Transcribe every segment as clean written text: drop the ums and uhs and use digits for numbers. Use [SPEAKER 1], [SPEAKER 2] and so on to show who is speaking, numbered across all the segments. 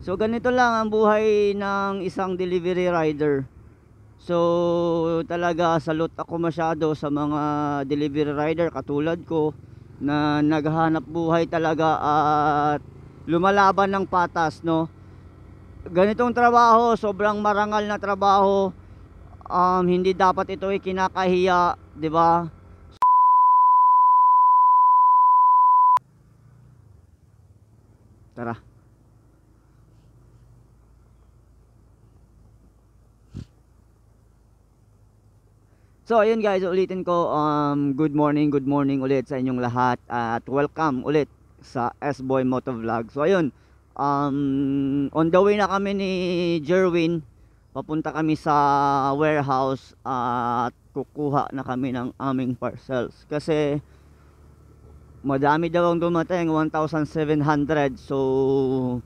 [SPEAKER 1] So ganito lang ang buhay ng isang delivery rider. So talaga salute ako masyado sa mga delivery rider katulad ko na naghahanap buhay talaga at lumalaban ng patas, no. Ganitong trabaho, sobrang marangal na trabaho. Hindi dapat ito ay kinakahiya, 'di ba? Tara. So ayun guys, ulitin ko, good morning ulit sa inyong lahat at welcome ulit sa S-Boy Motovlog. So ayun, on the way na kami ni Jerwin. Papunta kami sa warehouse at kukuha na kami ng aming parcels. Kasi madami daw ang dumating, 1,700. So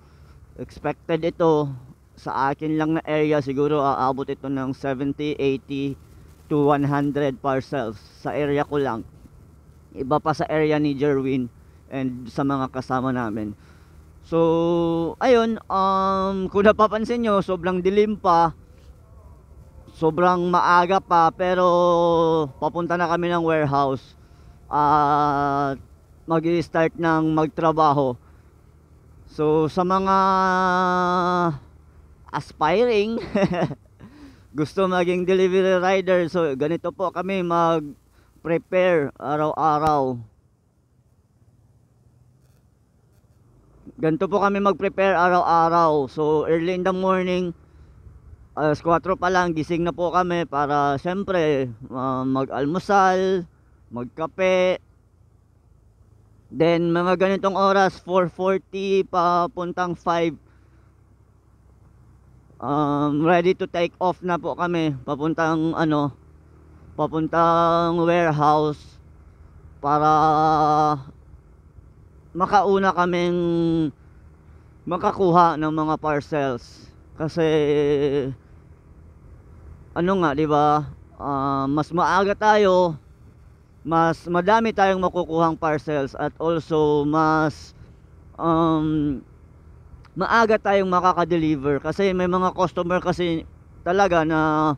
[SPEAKER 1] expected ito sa akin lang na area, siguro aabot ito ng 70, 80 to 100 parcels sa area ko lang. Iba pa sa area ni Jerwin and sa mga kasama namin. So ayun, kung napapansin nyo, sobrang dilim pa, sobrang maaga pa, pero papunta na kami ng warehouse at mag-i-start ng magtrabaho. So sa mga aspiring gusto maging delivery rider, so ganito po kami mag-prepare araw-araw. Ganito po kami mag-prepare araw-araw. So early in the morning, alas 4 pa lang gising na po kami para syempre mag-almusal, magkape. Then mga ganitong oras, 4:40 papuntang 5, ready to take off na po kami papuntang papuntang warehouse para makauna kaming makakuha ng mga parcels. Kasi nga, 'di ba? Mas maaga tayo, mas madami tayong makukuhang parcels at also mas maaga tayong makaka-deliver. Kasi may mga customer kasi talaga na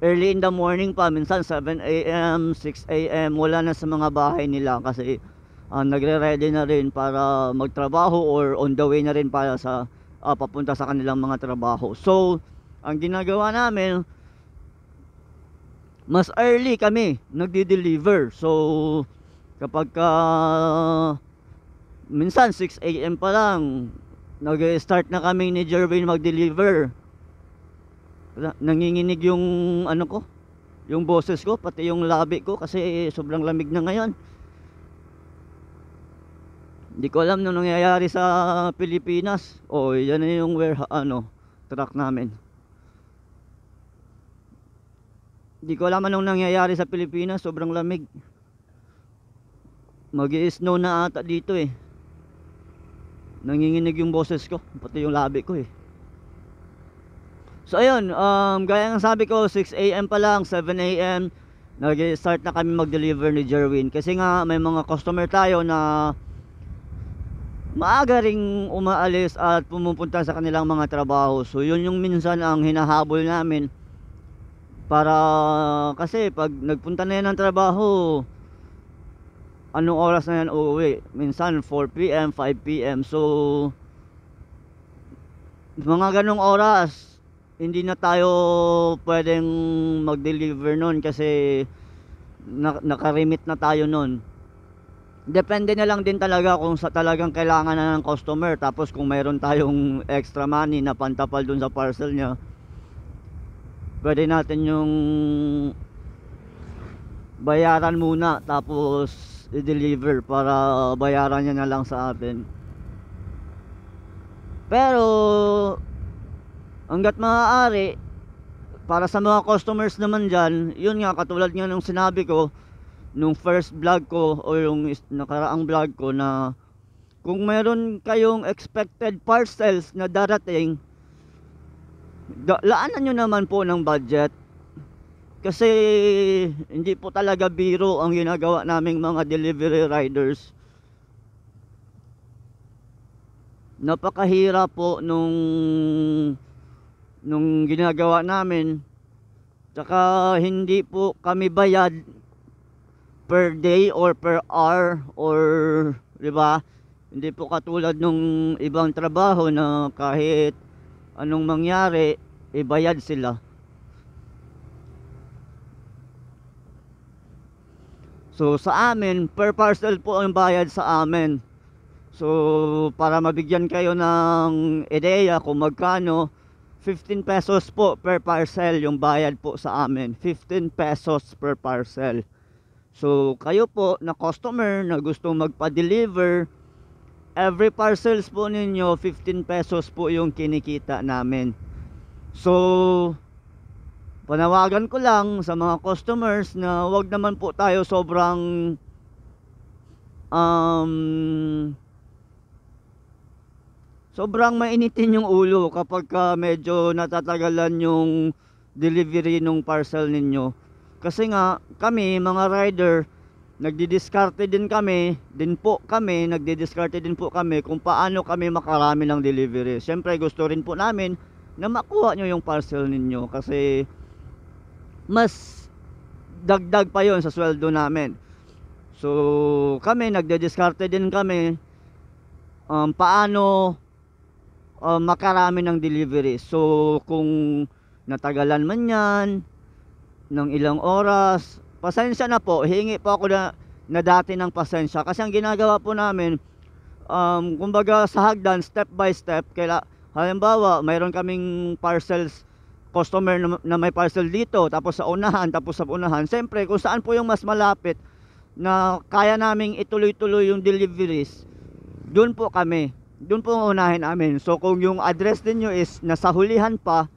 [SPEAKER 1] early in the morning pa, minsan 7 AM, 6 AM, wala na sa mga bahay nila kasi nagre-ready na rin para magtrabaho or on the way na rin para sa papunta sa kanilang mga trabaho. So ang ginagawa namin, mas early kami nagde-deliver. So kapag minsan 6 AM pa lang nag-start na kami ni Jervin mag-deliver. Nanginginig yung yung boses ko, pati yung labi ko kasi sobrang lamig na ngayon. Hindi ko alam nung nangyayari sa Pilipinas. Yan na yung truck namin. Hindi ko alam anong nangyayari sa Pilipinas, sobrang lamig. Mag-i-snow na ata dito eh. Nanginginig yung boses ko, pati yung labi ko eh. So ayun, gaya ng sabi ko, 6 AM pa lang, 7 AM nag-start na kami mag-deliver ni Jerwin. Kasi nga may mga customer tayo na maaga ring umaalis at pumupunta sa kanilang mga trabaho. So yun yung minsan ang hinahabol namin. Para kasi pag nagpunta na yan ng trabaho, anong oras na yan uuwi? Minsan 4 PM, 5 PM. So mga ganong oras hindi na tayo pwedeng mag-deliver nun kasi nakarimit na tayo nun. Depende na lang din talaga kung sa talagang kailangan na ng customer. Tapos kung mayroon tayong extra money na pantapal dun sa parcel niya, pwede natin yung bayaran muna tapos i-deliver para bayaran niya na lang sa atin. Pero hanggat maaari, para sa mga customers naman dyan, yun nga, katulad nga nung sinabi ko nung first vlog ko o yung nakaraang vlog ko, na kung meron kayong expected parcels na darating, laanan nyo naman po ng budget. Kasi hindi po talaga biro ang ginagawa naming mga delivery riders. napakahirap po nung ginagawa namin. Tsaka hindi po kami bayad per day or per hour, or 'di ba? Hindi po katulad nung ibang trabaho na kahit anong mangyari, ibayad sila. So sa amin, per parcel po ang bayad sa amin. So para mabigyan kayo ng ideya kung magkano, 15 pesos po per parcel yung bayad po sa amin. 15 pesos per parcel. So kayo po na customer na gustong magpa-deliver, every parcels po ninyo 15 pesos po yung kinikita namin. So panawagan ko lang sa mga customers na wag naman po tayo sobrang sobrang mainitin yung ulo kapag medyo natatagalan yung delivery ng parcel ninyo. Kasi nga kami mga rider, nagdidiskarte din po kami kung paano kami makarami ng delivery. Siyempre gusto rin po namin na makuha nyo yung parcel ninyo kasi mas dagdag pa yon sa sweldo namin. So kami nagdidiskarte din kami paano makarami ng delivery. So kung natagalan man yan ng ilang oras, pasensya na po, hingi po ako na dati ng pasensya. Kasi ang ginagawa po namin, kumbaga sa hagdan, step by step. Halimbawa, mayroon kaming parcels, customer na may parcel dito, tapos sa unahan, siyempre kung saan po yung mas malapit na kaya naming ituloy-tuloy yung deliveries, doon po unahin namin. So kung yung address niyo is nasa hulihan pa,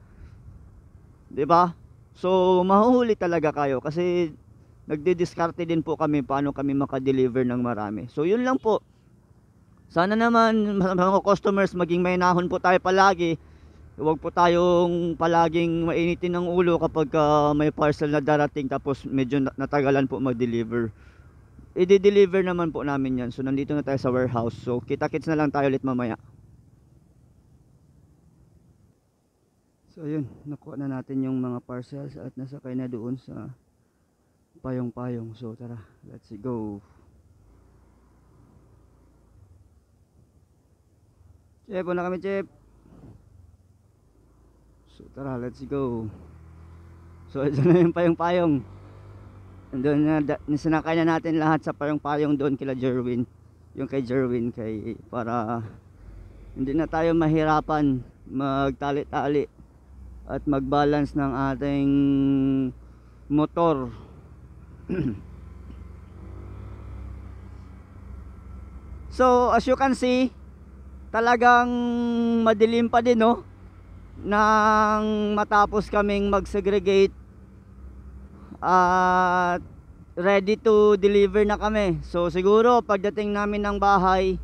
[SPEAKER 1] 'di ba? So mahuhuli talaga kayo kasi nagdidiskarte din po kami paano kami maka-deliver ng marami. So yun lang po. Sana naman mga customers maging mahinahon po tayo palagi. Huwag po tayong palaging mainitin ng ulo kapag may parcel na darating tapos medyo natagalan po mag-deliver. I-deliver naman po namin yan. So nandito na tayo sa warehouse. So kita-kits na lang tayo ulit mamaya. So yun, nakuha na natin yung mga parcels at nasakay na doon sa payong-payong. So tara, let's go. Chef, una kami chef. So tara, let's go. So ito na yung payong-payong. Doon na sinakay na natin lahat sa payong-payong doon kila Jerwin. Yung kay Jerwin para hindi na tayo mahirapan magtali-tali at mag-balance ng ating motor. So as you can see, talagang madilim pa din, no? Nang matapos kaming mag-segregate at ready to deliver na kami. So siguro pagdating namin ng bahay,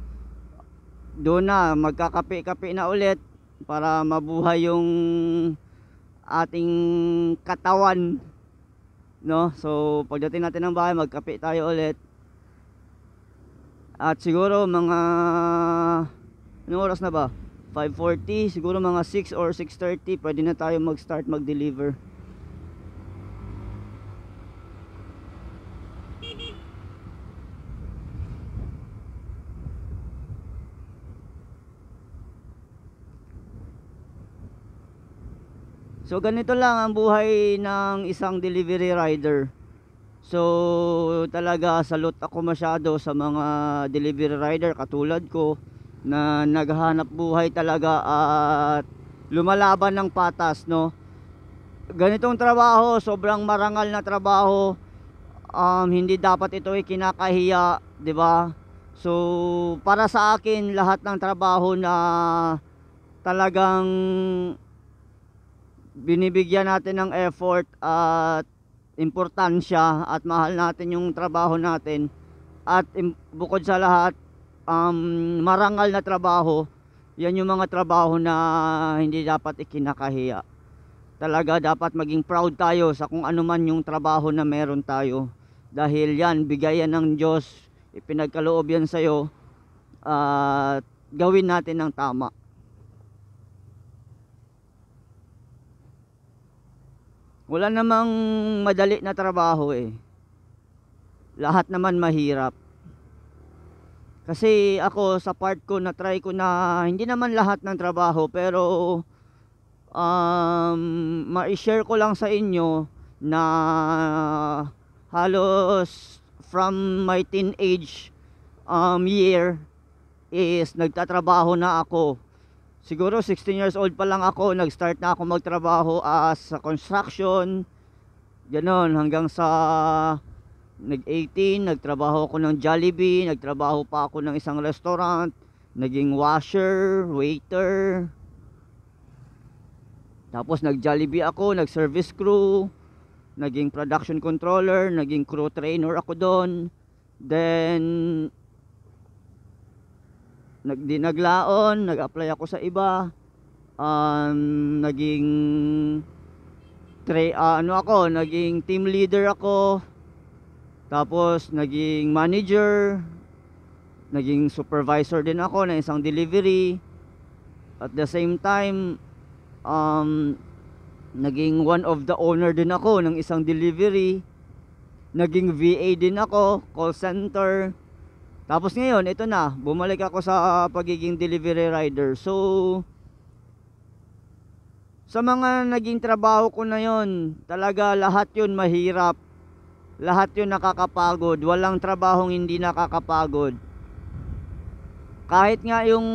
[SPEAKER 1] doon na magkakape-kape na ulit para mabuhay yung ating katawan, no? So pagdating natin ng bahay, magkape tayo ulit. At siguro mga anong oras na ba? 5:40, siguro mga 6 or 6:30 pwede na tayo mag-start mag-deliver. So ganito lang ang buhay ng isang delivery rider. So talaga salute ako masyado sa mga delivery rider katulad ko na naghahanap buhay talaga at lumalaban ng patas, no? Ganitong trabaho, sobrang marangal na trabaho. Hindi dapat ito ay kinakahiya, 'di ba? So para sa akin lahat ng trabaho na talagang binibigyan natin ng effort at importansya at mahal natin yung trabaho natin at bukod sa lahat marangal na trabaho, yan yung mga trabaho na hindi dapat ikinakahiya. Talaga dapat maging proud tayo sa kung ano man yung trabaho na meron tayo, dahil yan bigayan ng Diyos, ipinagkaloob yan sa'yo at gawin natin ng tama. Wala namang madali na trabaho eh. Lahat naman mahirap. Kasi ako sa part ko na try ko na hindi naman lahat ng trabaho pero ma-share ko lang sa inyo na halos from my teenage year is nagtatrabaho na ako. Siguro 16 years old pa lang ako, nag-start na ako magtrabaho as sa construction. Ganon, hanggang sa nag-18, nagtrabaho ako ng Jollibee, nagtrabaho pa ako ng isang restaurant, naging washer, waiter. Tapos nag-Jollibee ako, nag-service crew, naging production controller, naging crew trainer ako doon. Then naglaon, nag-apply ako sa iba. Naging naging team leader ako. Tapos naging manager, naging supervisor din ako ng isang delivery. At the same time, naging one of the owner din ako ng isang delivery. Naging VA din ako, call center. Tapos ngayon, ito na, bumalik ako sa pagiging delivery rider. So, sa mga naging trabaho ko na yon, talaga lahat yun mahirap. Lahat yun nakakapagod. Walang trabahong hindi nakakapagod. Kahit nga yung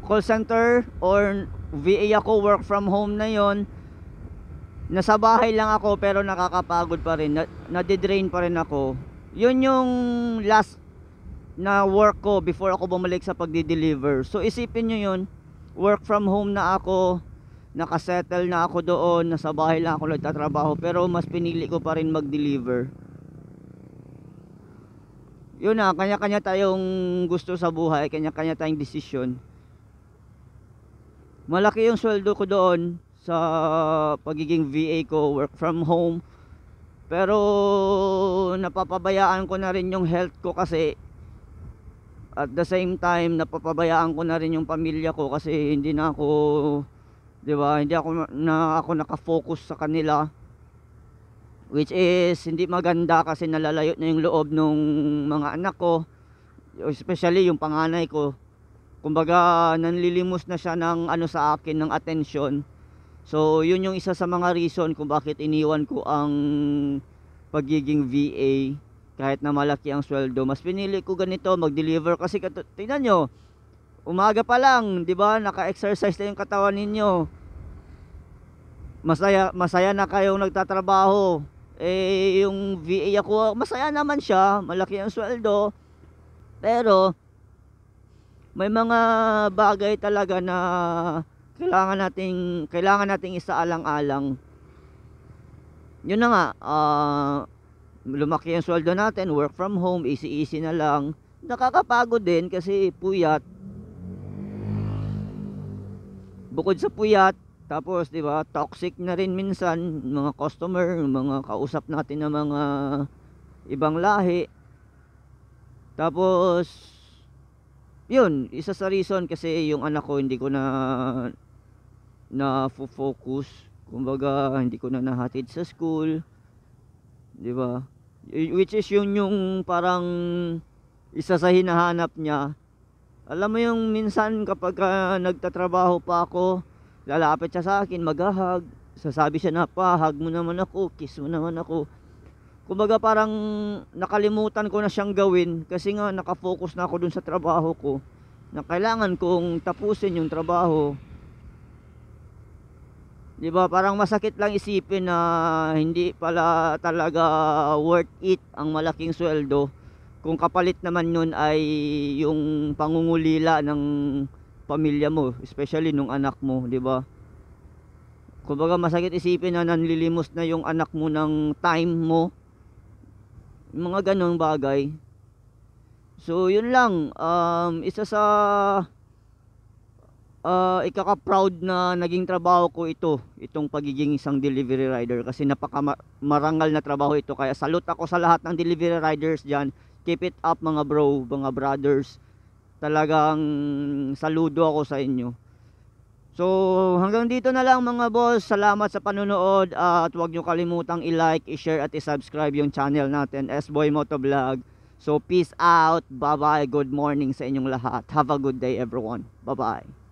[SPEAKER 1] call center or VA ako, work from home na yon, nasa bahay lang ako pero nakakapagod pa rin. Nadidrain pa rin ako. Yun yung last na work ko before ako bumalik sa pagdi-deliver. So isipin nyo yun, work from home na ako, nakasettle na ako doon, nasa bahay lang ako nagtatrabaho, pero mas pinili ko pa rin mag-deliver. Yun na, kanya-kanya tayong gusto sa buhay, kanya-kanya tayong desisyon. Malaki yung sweldo ko doon sa pagiging VA ko, work from home, pero napapabayaan ko na rin yung health ko kasi at the same time napapabayaan ko na rin yung pamilya ko kasi hindi na ako, 'di ba? Hindi ako naka-focus sa kanila, which is hindi maganda kasi nalalayo na yung loob ng mga anak ko, especially yung panganay ko. Kumbaga nanlilimos na siya ng sa akin, ng atensyon. So yun yung isa sa mga reason kung bakit iniwan ko ang pagiging VA. Kahit na malaki ang sweldo, mas pinili ko ganito, mag-deliver kasi tingnan nyo, umaga pa lang, 'di ba? Naka-exercise na yung katawan ninyo. Masaya na kayong nagtatrabaho. Eh yung VA ako, masaya naman siya, malaki ang sweldo. Pero may mga bagay talaga na kailangan nating isaalang-alang. Yun na nga, lumaki ang sweldo natin, work from home, easy na lang. Nakakapagod din kasi puyat. Bukod sa puyat, tapos 'di ba, toxic na rin minsan mga customer, mga kausap natin na mga ibang lahi. Tapos yun, isa sa reason kasi yung anak ko hindi ko na focus. Kumbaga hindi ko na nahatid sa school, 'di ba? Which is yung parang isa sa hinahanap niya. Alam mo yung minsan kapag nagtatrabaho pa ako, lalapit siya sa akin, maghahag, sasabi siya na, pa, hug mo naman ako, kiss mo naman ako. Kumbaga parang nakalimutan ko na siyang gawin kasi nga nakafocus na ako dun sa trabaho ko, na kailangan kong tapusin yung trabaho. Diba, parang masakit lang isipin na hindi pala talaga worth it ang malaking sweldo kung kapalit naman nun ay yung pangungulila ng pamilya mo, especially nung anak mo, diba? Kumbaga masakit isipin na nanlilimos na yung anak mo ng time mo, mga ganong bagay. So yun lang, isa sa ikaka-proud na naging trabaho ko itong pagiging isang delivery rider kasi napaka-marangal na trabaho ito. Kaya salute ako sa lahat ng delivery riders dyan. Keep it up mga bro, mga brothers. Talagang saludo ako sa inyo. So hanggang dito na lang mga boss. Salamat sa panonood at huwag nyo kalimutang i-like, i-share at i-subscribe yung channel natin, S-Boy Motovlog. So peace out, bye bye, good morning sa inyong lahat. Have a good day everyone, bye bye.